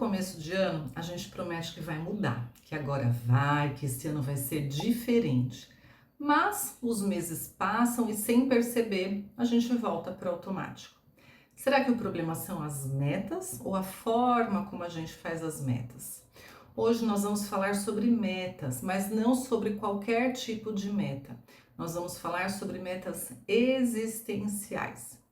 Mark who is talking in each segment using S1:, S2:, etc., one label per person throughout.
S1: começo de ano, a gente promete que vai mudar, que agora vai, que esse ano vai ser diferente. Mas os meses passam e sem perceber, a gente volta para o automático. Será que o problema são as metas ou a forma como a gente faz as metas? Hoje nós vamos falar sobre metas, mas não sobre qualquer tipo de meta. Nós vamos falar sobre metas existenciais.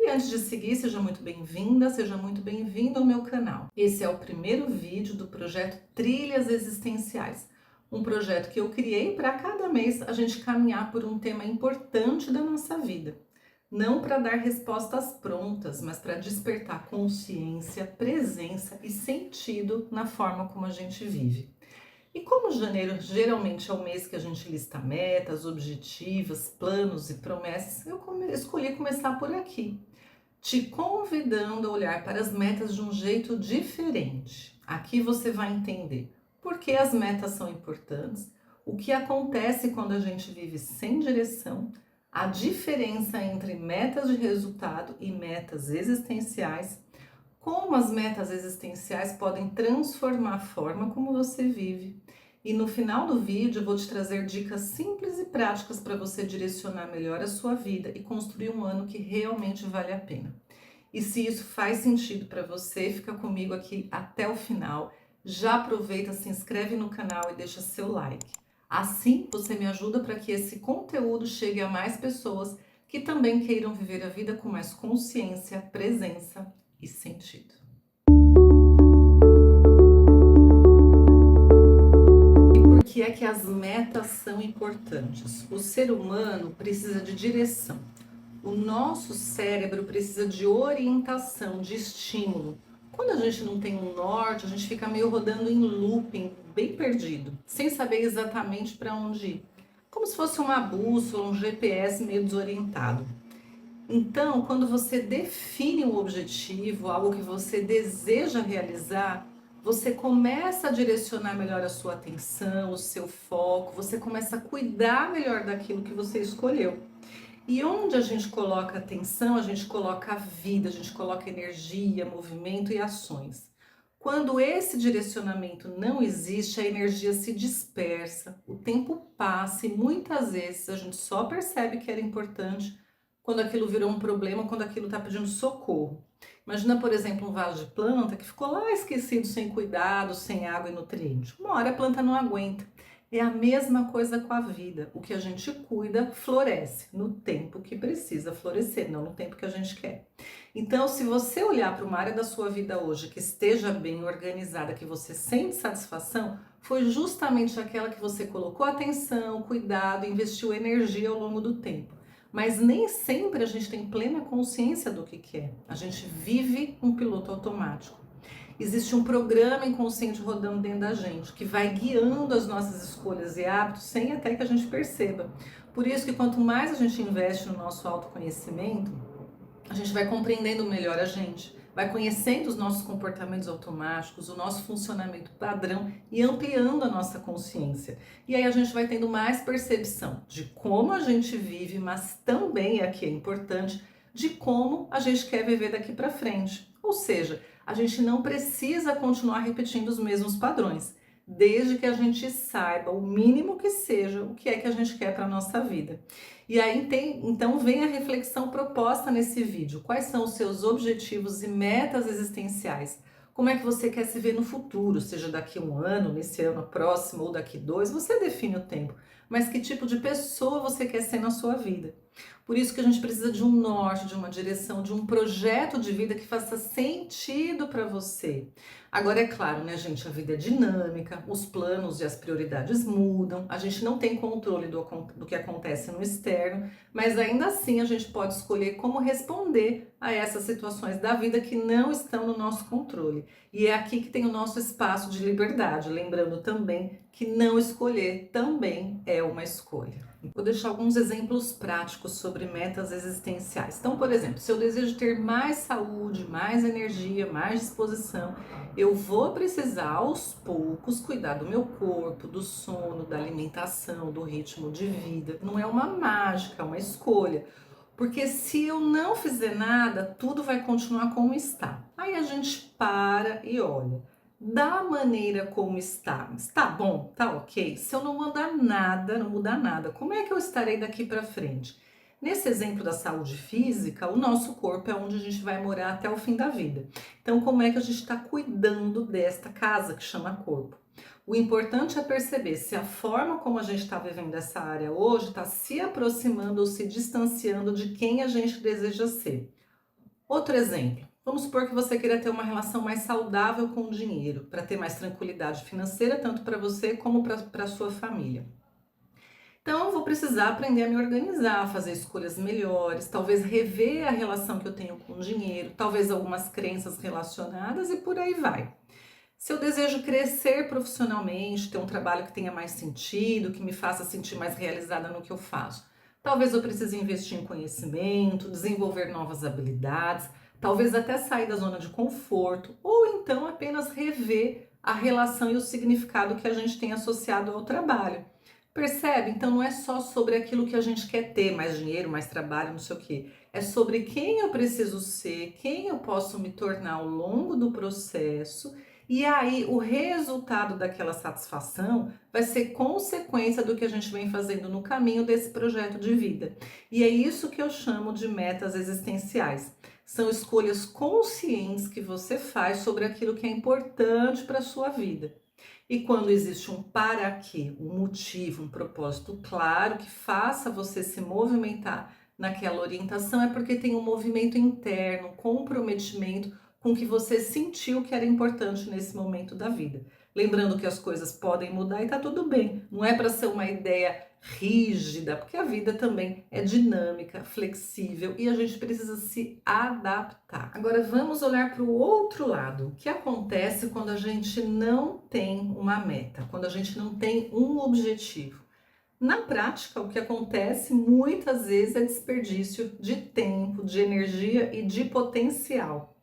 S1: E antes de seguir, seja muito bem-vinda, seja muito bem-vindo ao meu canal. Esse é o primeiro vídeo do projeto Trilhas Existenciais, um projeto que eu criei para cada mês a gente caminhar por um tema importante da nossa vida. Não para dar respostas prontas, mas para despertar consciência, presença e sentido na forma como a gente vive. E como janeiro geralmente é o mês que a gente lista metas, objetivos, planos e promessas, eu escolhi começar por aqui, te convidando a olhar para as metas de um jeito diferente. Aqui você vai entender por que as metas são importantes, o que acontece quando a gente vive sem direção, a diferença entre metas de resultado e metas existenciais, como as metas existenciais podem transformar a forma como você vive. E no final do vídeo eu vou te trazer dicas simples e práticas para você direcionar melhor a sua vida e construir um ano que realmente vale a pena. E se isso faz sentido para você, fica comigo aqui até o final. Já aproveita, se inscreve no canal e deixa seu like. Assim você me ajuda para que esse conteúdo chegue a mais pessoas que também queiram viver a vida com mais consciência, presença e sentido. E por que é que as metas são importantes? O ser humano precisa de direção. O nosso cérebro precisa de orientação, de estímulo. Quando a gente não tem um norte, a gente fica meio rodando em looping, bem perdido, sem saber exatamente para onde ir. Como se fosse uma bússola, um GPS meio desorientado. Então, quando você define um objetivo, algo que você deseja realizar, você começa a direcionar melhor a sua atenção, o seu foco, você começa a cuidar melhor daquilo que você escolheu. E onde a gente coloca atenção, a gente coloca a vida, a gente coloca energia, movimento e ações. Quando esse direcionamento não existe, a energia se dispersa, o tempo passa e muitas vezes a gente só percebe que era importante quando aquilo virou um problema, quando aquilo está pedindo socorro. Imagina, por exemplo, um vaso de planta que ficou lá esquecido, sem cuidado, sem água e nutriente. Uma hora a planta não aguenta. É a mesma coisa com a vida. O que a gente cuida floresce no tempo que precisa florescer, não no tempo que a gente quer. Então, se você olhar para uma área da sua vida hoje que esteja bem organizada, que você sente satisfação, foi justamente aquela que você colocou atenção, cuidado, investiu energia ao longo do tempo. Mas nem sempre a gente tem plena consciência do que quer. A gente vive um piloto automático. Existe um programa inconsciente rodando dentro da gente, que vai guiando as nossas escolhas e hábitos sem até que a gente perceba. Por isso que quanto mais a gente investe no nosso autoconhecimento, a gente vai compreendendo melhor a gente, vai conhecendo os nossos comportamentos automáticos, o nosso funcionamento padrão e ampliando a nossa consciência. E aí a gente vai tendo mais percepção de como a gente vive, mas também, e aqui é importante, de como a gente quer viver daqui para frente. Ou seja, a gente não precisa continuar repetindo os mesmos padrões, desde que a gente saiba o mínimo que seja o que é que a gente quer para a nossa vida. E aí então vem a reflexão proposta nesse vídeo. Quais são os seus objetivos e metas existenciais? Como é que você quer se ver no futuro, seja daqui a um ano, nesse ano próximo ou daqui 2, você define o tempo. Mas que tipo de pessoa você quer ser na sua vida? Por isso que a gente precisa de um norte, de uma direção, de um projeto de vida que faça sentido para você. Agora é claro, né, gente, a vida é dinâmica, os planos e as prioridades mudam, a gente não tem controle do que acontece no externo, mas ainda assim a gente pode escolher como responder a essas situações da vida que não estão no nosso controle. E é aqui que tem o nosso espaço de liberdade, lembrando também que não escolher também é uma escolha. Vou deixar alguns exemplos práticos sobre metas existenciais. Então, por exemplo, se eu desejo ter mais saúde, mais energia, mais disposição, eu vou precisar aos poucos cuidar do meu corpo, do sono, da alimentação, do ritmo de vida. Não é uma mágica, é uma escolha. Porque se eu não fizer nada, tudo vai continuar como está. Aí a gente para e olha, da maneira como está, está bom, tá ok? Se eu não mudar nada, não mudar nada, como é que eu estarei daqui para frente? Nesse exemplo da saúde física, o nosso corpo é onde a gente vai morar até o fim da vida. Então, como é que a gente está cuidando desta casa que chama corpo? O importante é perceber se a forma como a gente está vivendo essa área hoje está se aproximando ou se distanciando de quem a gente deseja ser. Outro exemplo, vamos supor que você queira ter uma relação mais saudável com o dinheiro, para ter mais tranquilidade financeira, tanto para você como para a sua família. Então, eu vou precisar aprender a me organizar, fazer escolhas melhores, talvez rever a relação que eu tenho com o dinheiro, talvez algumas crenças relacionadas e por aí vai. Se eu desejo crescer profissionalmente, ter um trabalho que tenha mais sentido, que me faça sentir mais realizada no que eu faço, talvez eu precise investir em conhecimento, desenvolver novas habilidades, talvez até sair da zona de conforto, ou então apenas rever a relação e o significado que a gente tem associado ao trabalho. Percebe? Então não é só sobre aquilo que a gente quer ter, mais dinheiro, mais trabalho, não sei o quê. É sobre quem eu preciso ser, quem eu posso me tornar ao longo do processo. E aí, o resultado daquela satisfação vai ser consequência do que a gente vem fazendo no caminho desse projeto de vida. E é isso que eu chamo de metas existenciais. São escolhas conscientes que você faz sobre aquilo que é importante para a sua vida. E quando existe um para quê, um motivo, um propósito claro que faça você se movimentar naquela orientação, é porque tem um movimento interno, um comprometimento com o que você sentiu que era importante nesse momento da vida. Lembrando que as coisas podem mudar e tá tudo bem. Não é para ser uma ideia rígida, porque a vida também é dinâmica, flexível e a gente precisa se adaptar. Agora vamos olhar para o outro lado. O que acontece quando a gente não tem uma meta, quando a gente não tem um objetivo? Na prática, o que acontece muitas vezes é desperdício de tempo, de energia e de potencial.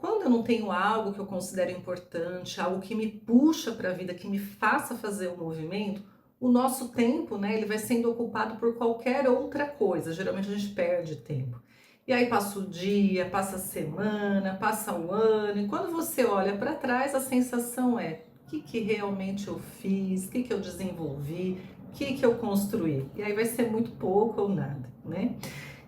S1: Quando eu não tenho algo que eu considero importante, algo que me puxa para a vida, que me faça fazer o movimento, o nosso tempo, né, ele vai sendo ocupado por qualquer outra coisa. Geralmente a gente perde tempo. E aí passa o dia, passa a semana, passa o ano, e quando você olha para trás, a sensação é: o que realmente eu fiz, o que eu desenvolvi, o que eu construí? E aí vai ser muito pouco ou nada, né?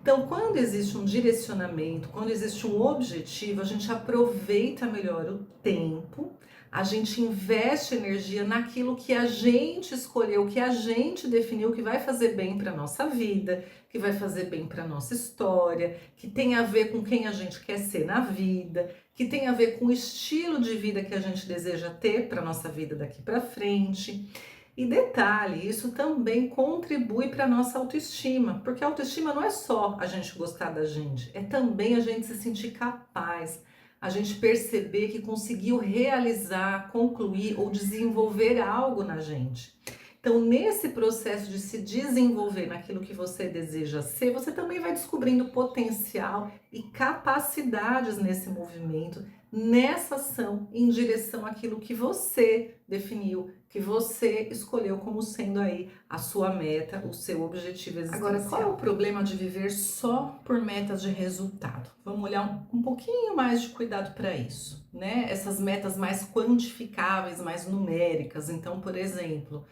S1: Então, quando existe um direcionamento, quando existe um objetivo, a gente aproveita melhor o tempo, a gente investe energia naquilo que a gente escolheu, que a gente definiu que vai fazer bem para a nossa vida, que vai fazer bem para a nossa história, que tem a ver com quem a gente quer ser na vida, que tem a ver com o estilo de vida que a gente deseja ter para a nossa vida daqui para frente. E detalhe, isso também contribui para a nossa autoestima, porque a autoestima não é só a gente gostar da gente, é também a gente se sentir capaz, a gente perceber que conseguiu realizar, concluir ou desenvolver algo na gente. Então, nesse processo de se desenvolver naquilo que você deseja ser, você também vai descobrindo potencial e capacidades nesse movimento, nessa ação em direção àquilo que você definiu, que você escolheu como sendo aí a sua meta, o seu objetivo existencial. Agora, qual é o problema de viver só por metas de resultado? Vamos olhar um pouquinho mais de cuidado para isso, né? Essas metas mais quantificáveis, mais numéricas. Então, por exemplo,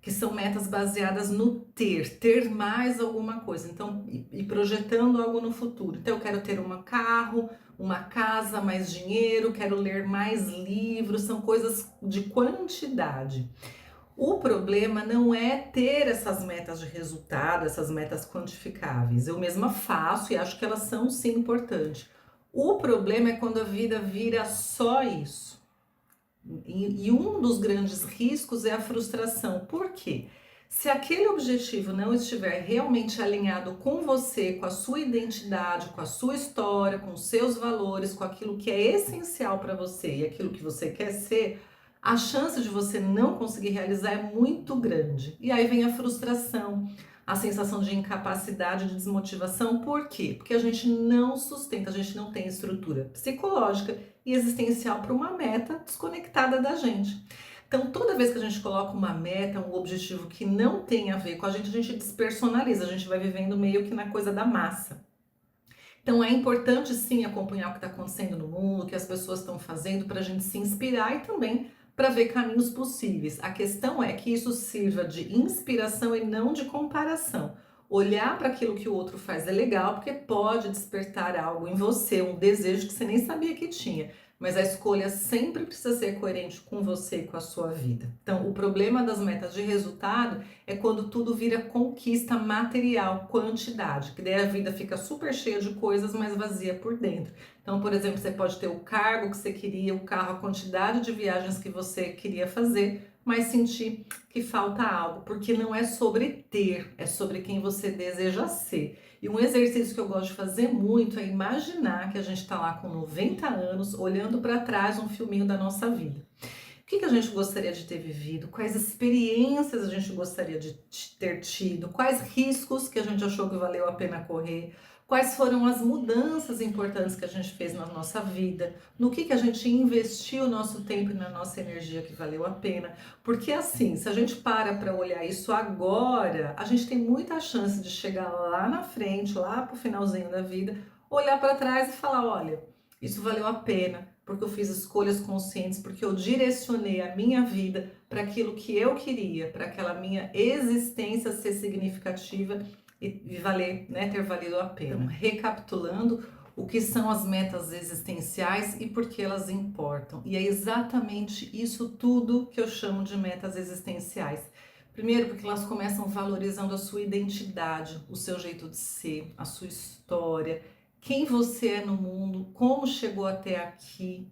S1: que são metas baseadas no ter mais alguma coisa, então, e projetando algo no futuro. Então, eu quero ter um carro, uma casa, mais dinheiro, quero ler mais livros, são coisas de quantidade. O problema não é ter essas metas de resultado, essas metas quantificáveis. Eu mesma faço e acho que elas são sim importantes. O problema é quando a vida vira só isso. E um dos grandes riscos é a frustração. Por quê? Se aquele objetivo não estiver realmente alinhado com você, com a sua identidade, com a sua história, com os seus valores, com aquilo que é essencial para você e aquilo que você quer ser, a chance de você não conseguir realizar é muito grande. E aí vem a frustração, a sensação de incapacidade, de desmotivação. Por quê? Porque a gente não sustenta, a gente não tem estrutura psicológica e existencial para uma meta desconectada da gente. Então, toda vez que a gente coloca uma meta, um objetivo que não tem a ver com a gente despersonaliza, a gente vai vivendo meio que na coisa da massa. Então é importante sim acompanhar o que está acontecendo no mundo, o que as pessoas estão fazendo para a gente se inspirar e também para ver caminhos possíveis. A questão é que isso sirva de inspiração e não de comparação. Olhar para aquilo que o outro faz é legal porque pode despertar algo em você, um desejo que você nem sabia que tinha. Mas a escolha sempre precisa ser coerente com você e com a sua vida. Então, o problema das metas de resultado é quando tudo vira conquista material, quantidade, que daí a vida fica super cheia de coisas, mas vazia por dentro. Então, por exemplo, você pode ter o cargo que você queria, o carro, a quantidade de viagens que você queria fazer, mas sentir que falta algo, porque não é sobre ter, é sobre quem você deseja ser. E um exercício que eu gosto de fazer muito é imaginar que a gente está lá com 90 anos, olhando para trás um filminho da nossa vida. O que a gente gostaria de ter vivido? Quais experiências a gente gostaria de ter tido? Quais riscos que a gente achou que valeu a pena correr? Quais foram as mudanças importantes que a gente fez na nossa vida? No que a gente investiu o nosso tempo e na nossa energia que valeu a pena? Porque assim, se a gente para olhar isso agora, a gente tem muita chance de chegar lá na frente, lá pro finalzinho da vida, olhar para trás e falar, olha, isso valeu a pena, porque eu fiz escolhas conscientes, porque eu direcionei a minha vida para aquilo que eu queria, para aquela minha existência ser significativa e valer, né, ter valido a pena. Então, recapitulando, o que são as metas existenciais e por que elas importam. E é exatamente isso tudo que eu chamo de metas existenciais. Primeiro, porque elas começam valorizando a sua identidade, o seu jeito de ser, a sua história, quem você é no mundo, como chegou até aqui.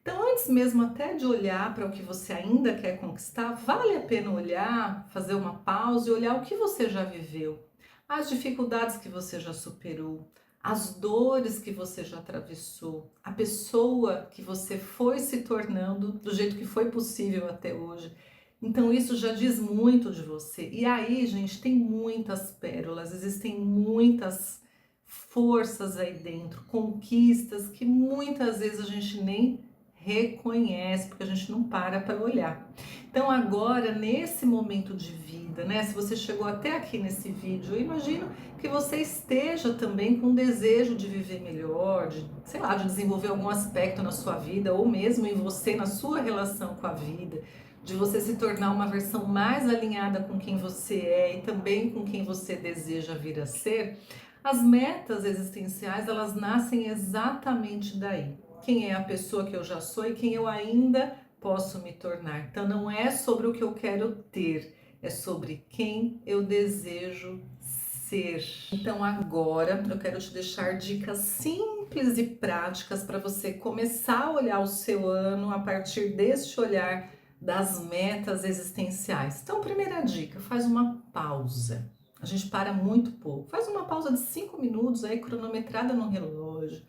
S1: Então, antes mesmo até de olhar para o que você ainda quer conquistar, vale a pena olhar, fazer uma pausa e olhar o que você já viveu, as dificuldades que você já superou, as dores que você já atravessou, a pessoa que você foi se tornando do jeito que foi possível até hoje. Então, isso já diz muito de você. E aí, gente, tem muitas pérolas, existem muitas forças aí dentro, conquistas que muitas vezes a gente nem reconhece, porque a gente não para olhar. Então agora, nesse momento de vida, né, se você chegou até aqui nesse vídeo, eu imagino que você esteja também com um desejo de viver melhor, de, sei lá, de desenvolver algum aspecto na sua vida, ou mesmo em você, na sua relação com a vida, de você se tornar uma versão mais alinhada com quem você é e também com quem você deseja vir a ser. As metas existenciais, elas nascem exatamente daí. Quem é a pessoa que eu já sou e quem eu ainda posso me tornar. Então não é sobre o que eu quero ter, é sobre quem eu desejo ser. Então agora eu quero te deixar dicas simples e práticas para você começar a olhar o seu ano a partir deste olhar das metas existenciais. Então, primeira dica, faz uma pausa. A gente para muito pouco. Faz uma pausa de 5 minutos aí, cronometrada no relógio,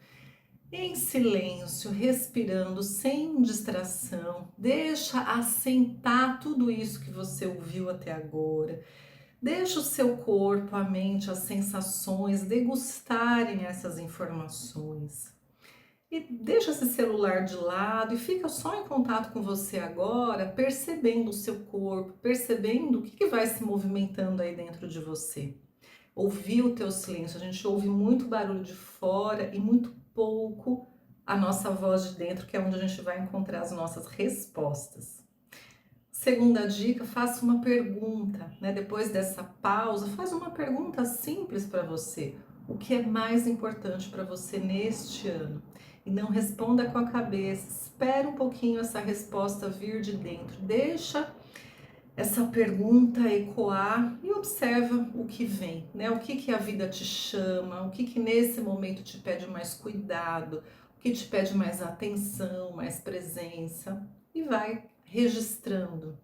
S1: em silêncio, respirando, sem distração. Deixa assentar tudo isso que você ouviu até agora. Deixa o seu corpo, a mente, as sensações degustarem essas informações. E deixa esse celular de lado e fica só em contato com você agora, percebendo o seu corpo, percebendo o que vai se movimentando aí dentro de você. Ouvir o teu silêncio. A gente ouve muito barulho de fora e muito pouco a nossa voz de dentro, que é onde a gente vai encontrar as nossas respostas. Segunda dica, faça uma pergunta, né? Depois dessa pausa, faz uma pergunta simples para você. O que é mais importante para você neste ano? E não responda com a cabeça, espera um pouquinho essa resposta vir de dentro. Deixa essa pergunta ecoar e observa o que vem, né? O que a vida te chama, o que nesse momento te pede mais cuidado, o que te pede mais atenção, mais presença e vai registrando.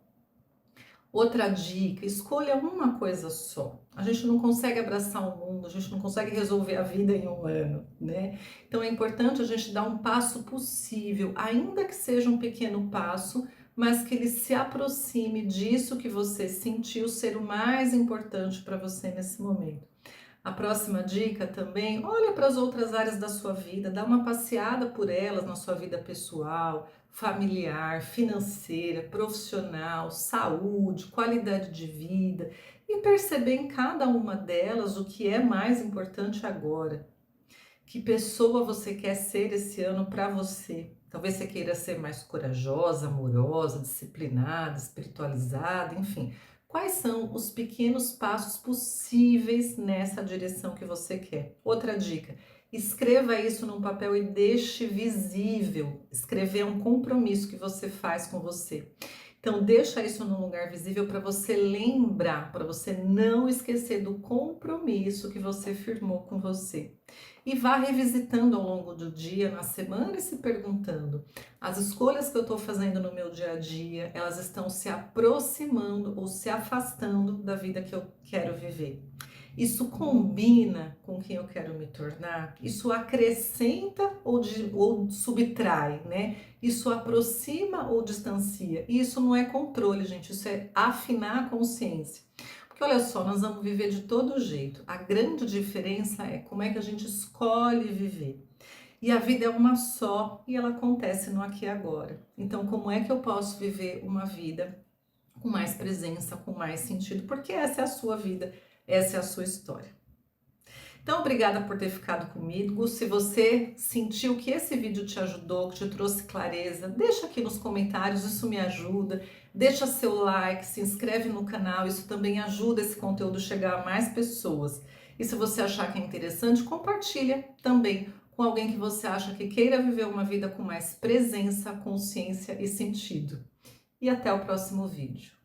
S1: Outra dica, escolha uma coisa só. A gente não consegue abraçar o mundo, a gente não consegue resolver a vida em um ano, né? Então é importante a gente dar um passo possível, ainda que seja um pequeno passo, mas que ele se aproxime disso que você sentiu ser o mais importante para você nesse momento. A próxima dica também, olha para as outras áreas da sua vida, dá uma passeada por elas na sua vida pessoal, familiar, financeira, profissional, saúde, qualidade de vida e perceber em cada uma delas o que é mais importante agora. Que pessoa você quer ser esse ano para você? Talvez você queira ser mais corajosa, amorosa, disciplinada, espiritualizada, enfim. Quais são os pequenos passos possíveis nessa direção que você quer? Outra dica: escreva isso num papel e deixe visível. Escrever é um compromisso que você faz com você. Então, deixa isso num lugar visível para você lembrar, para você não esquecer do compromisso que você firmou com você. E vá revisitando ao longo do dia, na semana, e se perguntando: as escolhas que eu estou fazendo no meu dia a dia, elas estão se aproximando ou se afastando da vida que eu quero viver? Isso combina com quem eu quero me tornar? Isso acrescenta ou subtrai, né? Isso aproxima ou distancia? E isso não é controle, gente, isso é afinar a consciência. Porque olha só, nós vamos viver de todo jeito. A grande diferença é como é que a gente escolhe viver. E a vida é uma só e ela acontece no aqui e agora. Então, como é que eu posso viver uma vida com mais presença, com mais sentido? Porque essa é a sua vida, essa é a sua história. Então, obrigada por ter ficado comigo. Se você sentiu que esse vídeo te ajudou, que te trouxe clareza, deixa aqui nos comentários, isso me ajuda. Deixa seu like, se inscreve no canal, isso também ajuda esse conteúdo a chegar a mais pessoas. E se você achar que é interessante, compartilha também com alguém que você acha que queira viver uma vida com mais presença, consciência e sentido. E até o próximo vídeo.